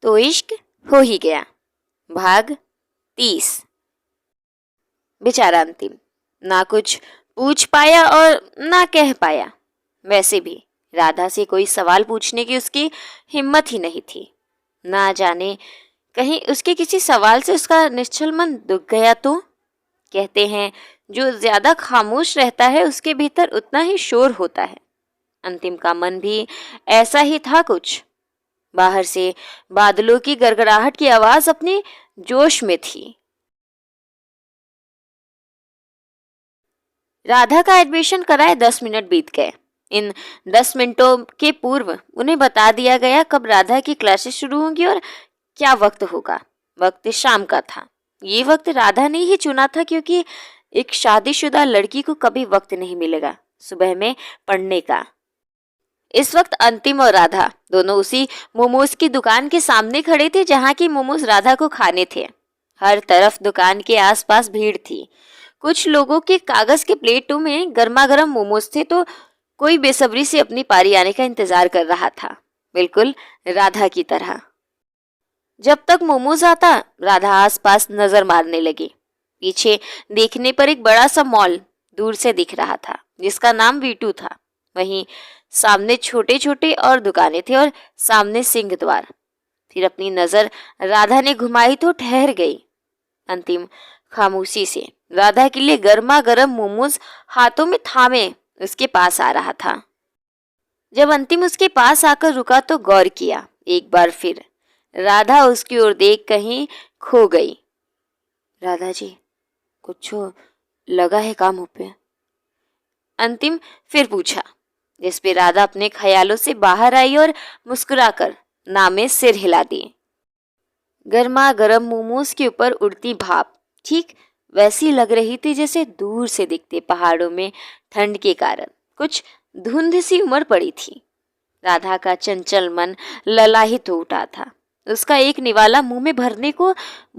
तो इश्क हो ही गया। भाग 30। बेचारा अंतिम ना कुछ पूछ पाया और ना कह पाया। वैसे भी राधा से कोई सवाल पूछने की उसकी हिम्मत ही नहीं थी। ना जाने कहीं उसके किसी सवाल से उसका निश्चल मन दुख गया तो। कहते हैं जो ज्यादा खामोश रहता है उसके भीतर उतना ही शोर होता है। अंतिम का मन भी ऐसा ही था कुछ। बाहर से बादलों की गड़गड़ाहट की आवाज अपने जोश में थी। राधा का एडमिशन कराए 10 मिनट बीत गए। इन 10 मिनटों के पूर्व उन्हें बता दिया गया कब राधा की क्लासेस शुरू होंगी और क्या वक्त होगा। वक्त शाम का था। ये वक्त राधा ने ही चुना था क्योंकि एक शादीशुदा लड़की को कभी वक्त नहीं मिलेगा सुबह में पढ़ने का। इस वक्त अंतिम और राधा दोनों उसी मोमोज की दुकान के सामने खड़े थे जहाँ की मोमोज राधा को खाने थे। हर तरफ दुकान के आसपास भीड़ थी। कुछ लोगों के कागज के प्लेटों में गर्मा गर्म मोमोज थे तो कोई बेसब्री से अपनी पारी आने का इंतजार कर रहा था, बिल्कुल राधा की तरह। जब तक मोमोज आता राधा आसपास नजर मारने लगी। पीछे देखने पर एक बड़ा सा मॉल दूर से दिख रहा था जिसका नाम वीटू था। वहीं सामने छोटे छोटे और दुकानें थे और सामने सिंह द्वार। फिर अपनी नजर राधा ने घुमाई तो ठहर गई। अंतिम खामोशी से राधा के लिए गर्मा गर्म मोमोज हाथों में थामे उसके पास आ रहा था। जब अंतिम उसके पास आकर रुका तो गौर किया। एक बार फिर राधा उसकी ओर देख कहीं खो गई। राधा जी कुछ लगा है काम हो पे? अंतिम फिर पूछा, जिस पे राधा अपने ख्यालों से बाहर आई और मुस्कुराकर नामे सिर हिला दिए। गर्मा गर्म मोमोज के ऊपर उड़ती भाप ठीक वैसी लग रही थी जैसे दूर से दिखते पहाड़ों में ठंड के कारण कुछ धुंध सी उमड़ पड़ी थी। राधा का चंचल मन ललाहित हो उठा था। उसका एक निवाला मुंह में भरने को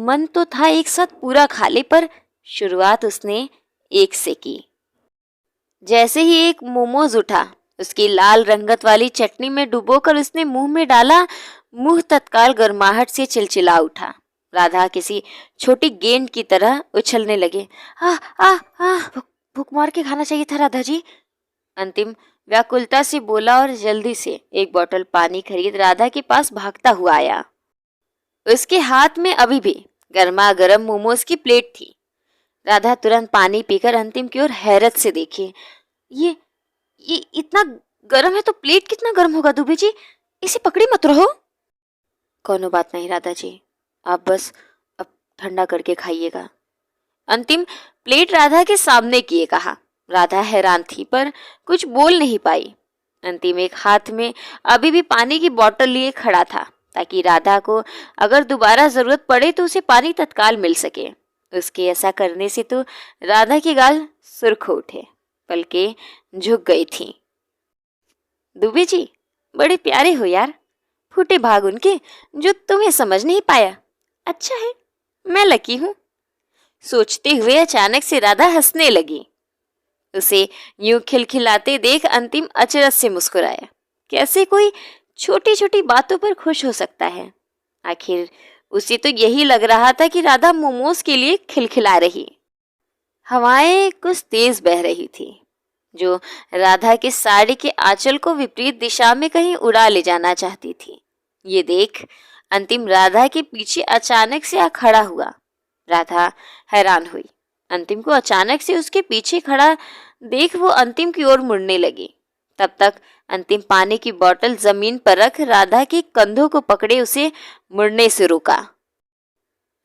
मन तो था एक साथ पूरा खा ले, पर शुरुआत उसने एक से की। जैसे ही एक मोमोज उठा उसकी लाल रंगत वाली चटनी में डुबोकर उसने मुंह में डाला, मुंह तत्काल गर्माहट से चिलचिला उठा। राधा किसी छोटी गेंद की तरह उछलने लगे। आ आ आ भूख मार के खाना चाहिए था राधा जी। अंतिम व्याकुलता से बोला और जल्दी से एक बोतल पानी खरीद राधा के पास भागता हुआ आया। उसके हाथ में अभी भी गर्मा गर्म मोमोज की प्लेट थी। राधा तुरंत पानी पीकर अंतिम की ओर हैरत से देखी। ये इतना गर्म है तो प्लेट कितना गर्म होगा दुबे जी, इसे पकड़ी मत रहो। कोनो बात नहीं राधा जी, आप बस अब ठंडा करके खाइएगा। अंतिम प्लेट राधा के सामने किए कहा। राधा हैरान थी पर कुछ बोल नहीं पाई। अंतिम एक हाथ में अभी भी पानी की बोतल लिए खड़ा था ताकि राधा को अगर दोबारा जरूरत पड़े तो उसे पानी तत्काल मिल सके। उसके ऐसा करने से तो राधा की गाल सुर्ख हो उठे, पलकें झुक गई थी। दुबे जी बड़े प्यारे हो यार, फूटे भाग उनके जो तुम्हें समझ नहीं पाया। अच्छा है मैं लकी हूं। सोचते हुए अचानक से राधा हंसने लगी। उसे यूं खिलखिलाते देख अंतिम अचरज से मुस्कुराया। कैसे कोई छोटी छोटी बातों पर खुश हो सकता है? आखिर उसे तो यही लग रहा था कि राधा मोमोज के लिए खिलखिला रही। हवाएं कुछ तेज बह रही थी जो राधा के साड़ी के आंचल को विपरीत दिशा में कहीं उड़ा ले जाना चाहती थी। ये देख अंतिम राधा के पीछे अचानक से आ खड़ा हुआ। राधा हैरान हुई। अंतिम को अचानक से उसके पीछे खड़ा देख वो अंतिम की ओर मुड़ने लगी। तब तक अंतिम पानी की बोतल जमीन पर रख राधा के कंधों को पकड़े उसे मुड़ने से रोका।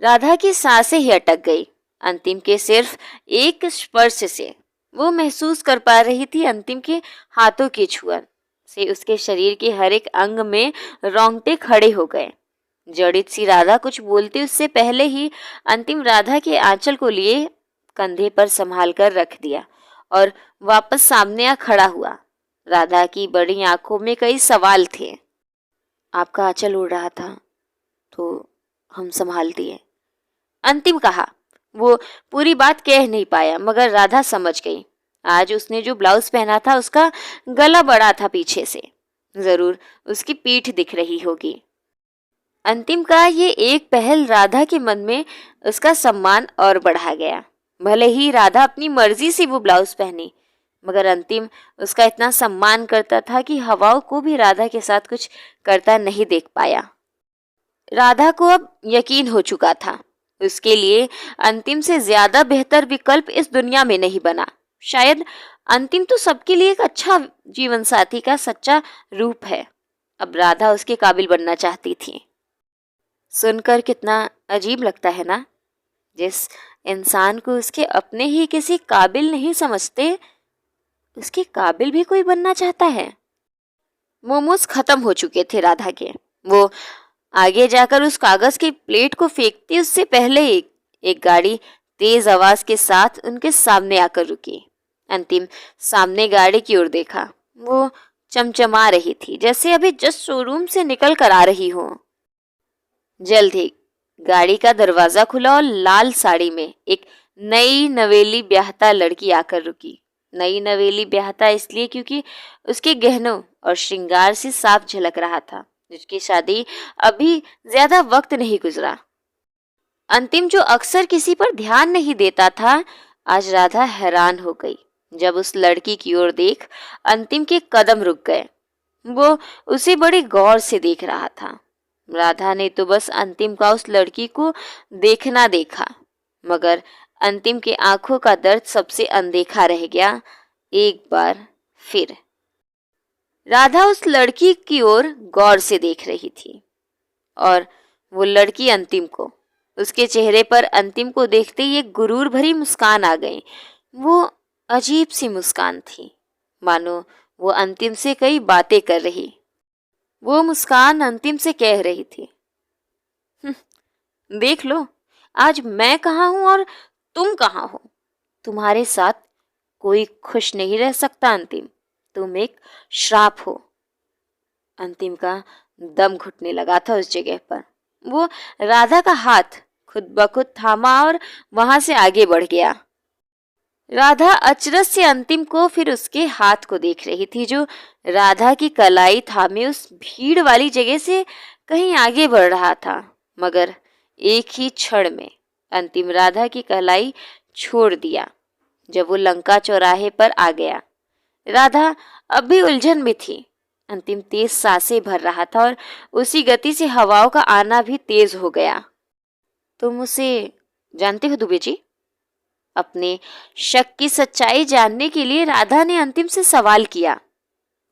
राधा की सांसें ही अटक गई। अंतिम के सिर्फ एक स्पर्श से वो महसूस कर पा रही थी अंतिम के हाथों की छुअन से उसके शरीर के हर एक अंग में रोंगटे खड़े हो गए। जड़ित सी राधा कुछ बोलती उससे पहले ही अंतिम राधा के आंचल को लिए कंधे पर संभाल कर रख दिया और वापस सामने आ खड़ा हुआ। राधा की बड़ी आंखों में कई सवाल थे। आपका आंचल उड़ रहा था तो हम संभाल दिए, अंतिम कहा। वो पूरी बात कह नहीं पाया मगर राधा समझ गई। आज उसने जो ब्लाउज पहना था उसका गला बड़ा था पीछे से, जरूर उसकी पीठ दिख रही होगी। अंतिम का ये एक पहल राधा के मन में उसका सम्मान और बढ़ा गया। भले ही राधा अपनी मर्जी से वो ब्लाउज पहनी, मगर अंतिम उसका इतना सम्मान करता था कि हवाओं को भी राधा के साथ कुछ करता नहीं देख पाया। राधा को अब यकीन हो चुका था, उसके लिए अंतिम से ज्यादा बेहतर विकल्प इस दुनिया में नहीं बना। शायद अंतिम तो सबके लिए एक अच्छा जीवन साथी का सच्चा रूप है। अब राधा उसके काबिल बनना चाहती थी। सुनकर कितना अजीब लगता है ना, जिस इंसान को उसके अपने ही किसी काबिल नहीं समझते, उसके काबिल भी कोई बनना चाहता है। मोमोज खत्म हो चुके थे राधा के। वो आगे जाकर उस कागज की प्लेट को फेंकती उससे पहले एक गाड़ी तेज आवाज के साथ उनके सामने आकर रुकी। अंतिम सामने गाड़ी की ओर देखा। वो चमचमा रही थी, जैसे अभी जस्ट शोरूम से निकल कर आ रही हो। जल्द ही गाड़ी का दरवाजा खुला और लाल साड़ी में एक नई नवेली ब्याहता लड़की आकर रुकी। नई नवेली ब्याहता इसलिए क्योंकि उसके गहनों और श्रृंगार से साफ झलक रहा था। जिसकी शादी अभी ज्यादा वक्त नहीं गुजरा। अंतिम जो अक्सर किसी पर ध्यान नहीं देता था, आज राधा हैरान हो गई जब उस लड़की की ओर देख अंतिम के कदम रुक गए। वो उसे बड़े गौर से देख रहा था। राधा ने तो बस अंतिम का उस लड़की को देखना देखा, मगर अंतिम के आंखों का दर्द सबसे अनदेखा रह गया। एक बार फिर राधा उस लड़की की ओर गौर से देख रही थी और वो लड़की अंतिम को। उसके चेहरे पर अंतिम को देखते ही एक गुरूर भरी मुस्कान आ गई। वो अजीब सी मुस्कान थी, मानो वो अंतिम से कई बातें कर रही। वो मुस्कान अंतिम से कह रही थी, देख लो, आज मैं कहाँ हूं और तुम कहाँ हो। तुम्हारे साथ कोई खुश नहीं रह सकता अंतिम, तुम एक श्राप हो। अंतिम का दम घुटने लगा था उस जगह पर। वो राधा का हाथ खुद ब खुद थामा और वहां से आगे बढ़ गया। राधा अचरज से अंतिम को फिर उसके हाथ को देख रही थी, जो राधा की कलाई थामे उस भीड़ वाली जगह से कहीं आगे बढ़ रहा था। मगर एक ही क्षण में अंतिम राधा की कलाई छोड़ दिया जब वो लंका चौराहे पर आ गया। राधा अब भी उलझन में थी। अंतिम तेज सांसें भर रहा था और उसी गति से हवाओं का आना भी तेज हो गया। तुम उसे जानते हो दुबे जी? अपने शक की सच्चाई जानने के लिए राधा ने अंतिम से सवाल किया।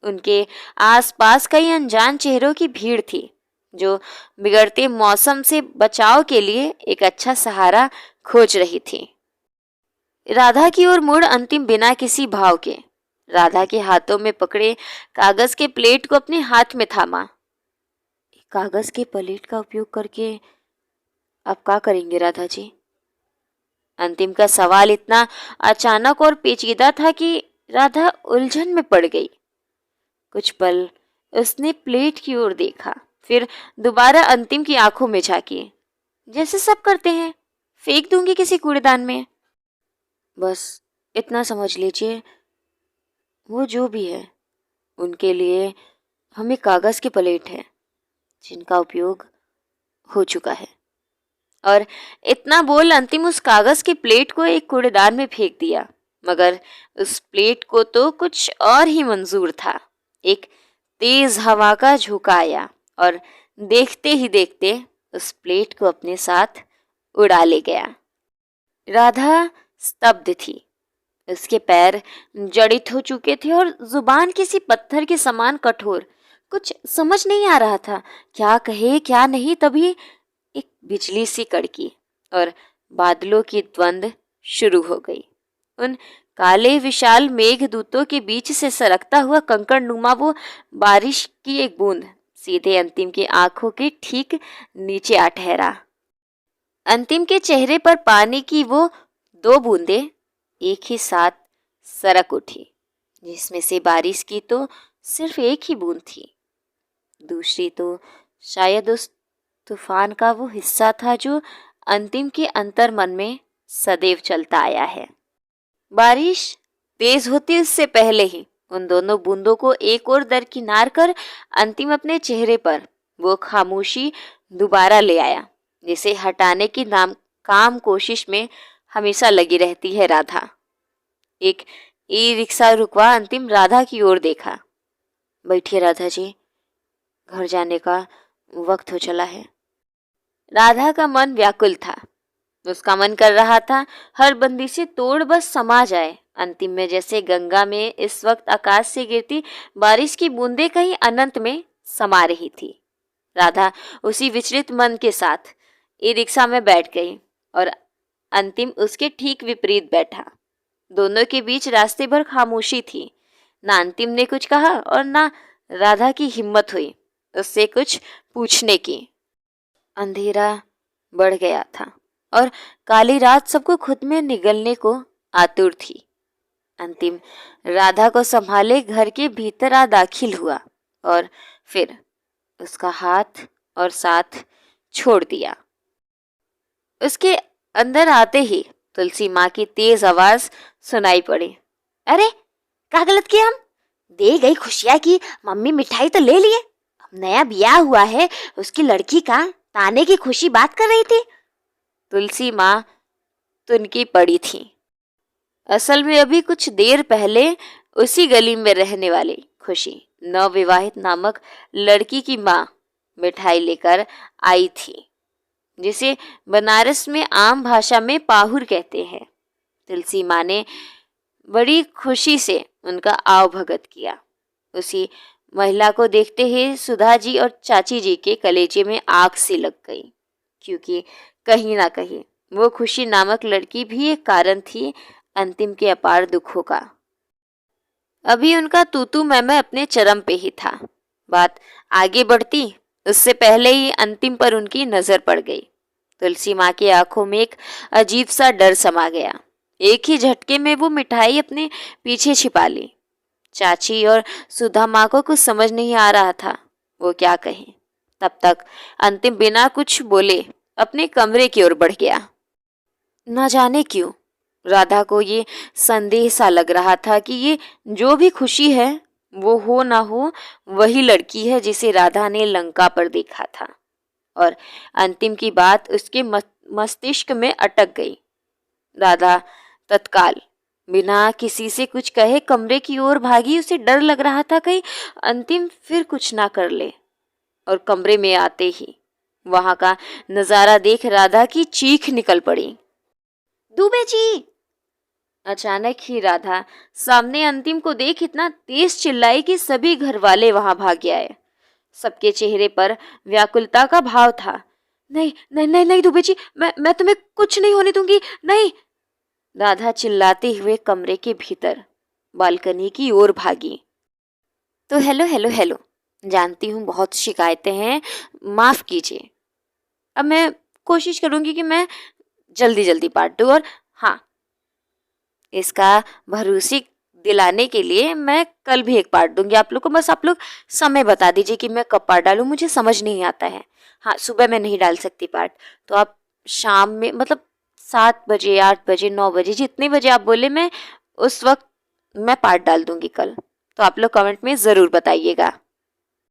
उनके आसपास कई अनजान चेहरों की भीड़ थी, जो बिगड़ते मौसम से बचाव के लिए एक अच्छा सहारा खोज रही थी। राधा की ओर मुड़ अंतिम बिना किसी भाव के राधा के हाथों में पकड़े कागज के प्लेट को अपने हाथ में थामा। कागज के प्लेट का उपयोग करके आप क्या करेंगे राधा जी? अंतिम का सवाल इतना अचानक और पेचीदा था कि राधा उलझन में पड़ गई। कुछ पल उसने प्लेट की ओर देखा, फिर दोबारा अंतिम की आंखों में झांकी। जैसे सब करते हैं, फेंक दूंगी किसी कूड़ेदान में। बस इतना समझ लीजिए, वो जो भी है उनके लिए हमें कागज की प्लेट है जिनका उपयोग हो चुका है। और इतना बोल अंतिम उस कागज की प्लेट को एक कूड़ेदान में फेंक दिया। मगर उस प्लेट को तो कुछ और ही मंजूर था। एक तेज हवा का झोंका आया और देखते ही देखते उस प्लेट को अपने साथ उड़ा ले गया। राधा स्तब्ध थी। उसके पैर जड़ित हो चुके थे और जुबान किसी पत्थर के समान कठोर। कुछ समझ नहीं आ रहा था, क्या कहे क्या नहीं। तभी एक बिजली सी कड़की और बादलों की द्वंद शुरू हो गई। उन काले विशाल मेघदूतों के बीच से सरकता हुआ कंकड़ नुमा वो बारिश की एक बूंद सीधे अंतिम की आंखों के ठीक नीचे आ ठहरा। अंतिम के चेहरे पर पानी की वो 2 बूंदें एक ही साथ सरक उठी, जिसमें से बारिश की तो सिर्फ एक ही बूंद थी, दूसरी तो शायद उस तूफान का वो हिस्सा था जो अंतिम के अंतर मन में सदैव चलता आया है। बारिश तेज होती उससे पहले ही उन दोनों बूंदों को एक और दरकिनार कर अंतिम अपने चेहरे पर वो खामोशी दोबारा ले आया, जिसे हटाने की नाकाम कोशिश में हमेशा लगी रहती है राधा। एक ई रिक्शा रुकवा अंतिम राधा की ओर देखा। बैठिए राधा जी, घर जाने का वक्त हो चला है। राधा का मन व्याकुल था। उसका मन कर रहा था हर बंदी से तोड़ बस समा जाए। अंतिम में जैसे गंगा में इस वक्त आकाश से गिरती बारिश की बूंदें कहीं अनंत में समा रही थी। राधा उसी विचलित मन के साथ ई रिक्शा में बैठ गई और अंतिम उसके ठीक विपरीत बैठा। दोनों के बीच रास्ते भर खामोशी थी। ना अंतिम ने कुछ कहा और ना राधा की हिम्मत हुई उससे कुछ पूछने की। अंधेरा बढ़ गया था और काली रात सबको खुद में निगलने को आतुर थी। अंतिम राधा को संभाले घर के भीतर आ दाखिल हुआ और फिर उसका हाथ और साथ छोड़ दिया। उसके अंदर आते ही तुलसी माँ की तेज आवाज सुनाई पड़ी। अरे क्या गलत किया हम? दे गई खुशियाँ की मम्मी मिठाई तो ले लिए। अब नया ब्याह हुआ है, उसकी लड़की का ताने की खुशी बात कर रही थी। तुलसी माँ तुनकी पड़ी थी। असल में अभी कुछ देर पहले उसी गली में रहने वाली खुशी नवविवाहित नामक लड़की की माँ मिठाई लेकर आई थी, जिसे बनारस में आम भाषा में पाहुर कहते हैं। तुलसी माँ ने बड़ी खुशी से उनका आवभगत किया। उसी महिला को देखते ही सुधा जी और चाची जी के कलेजे में आग सी लग गई, क्योंकि कहीं ना कहीं वो खुशी नामक लड़की भी एक कारण थी अंतिम के अपार दुखों का। अभी उनका तूतू मैं अपने चरम पे ही था। बात आगे बढ़ती उससे पहले ही अंतिम पर उनकी नजर पड़ गई। तुलसी माँ की आंखों में एक अजीब सा डर समा गया। एक ही झटके में वो मिठाई अपने पीछे छिपा ली। चाची और सुधा माँ को कुछ समझ नहीं आ रहा था वो क्या कहें। तब तक अंतिम बिना कुछ बोले अपने कमरे की ओर बढ़ गया। न जाने क्यों राधा को ये संदेह सा लग रहा था कि ये जो भी खुशी है वो हो ना हो वही लड़की है जिसे राधा ने लंका पर देखा था। और अंतिम की बात उसके मस्तिष्क में अटक गई। राधा तत्काल बिना किसी से कुछ कहे कमरे की ओर भागी। उसे डर लग रहा था कहीं अंतिम फिर कुछ ना कर ले। और कमरे में आते ही वहां का नजारा देख राधा की चीख निकल पड़ी। दुबे जी! अचानक ही राधा सामने अंतिम को देख इतना तेज चिल्लाई कि सभी घर वाले वहां भाग आए। सबके चेहरे पर व्याकुलता का भाव था। नहीं नहीं नहीं नहीं दुबे जी, मैं तुम्हें कुछ नहीं होने दूंगी, नहीं। राधा चिल्लाते हुए कमरे के भीतर बालकनी की ओर भागी। तो हेलो हेलो हेलो, जानती हूँ बहुत शिकायतें हैं, माफ कीजिए। अब मैं कोशिश करूंगी कि मैं जल्दी जल्दी पार्ट दूँ। और हाँ, इसका भरोसे दिलाने के लिए मैं कल भी एक पार्ट दूंगी आप लोग को। बस आप लोग समय बता दीजिए कि मैं कब पार्ट डालूं, मुझे समझ नहीं आता है। हाँ, सुबह मैं नहीं डाल सकती पार्ट, तो आप शाम में मतलब 7 बजे, 8 बजे, 9 बजे, जितने बजे आप बोले मैं उस वक्त मैं पार्ट डाल दूंगी कल। तो आप लोग कमेंट में ज़रूर बताइएगा।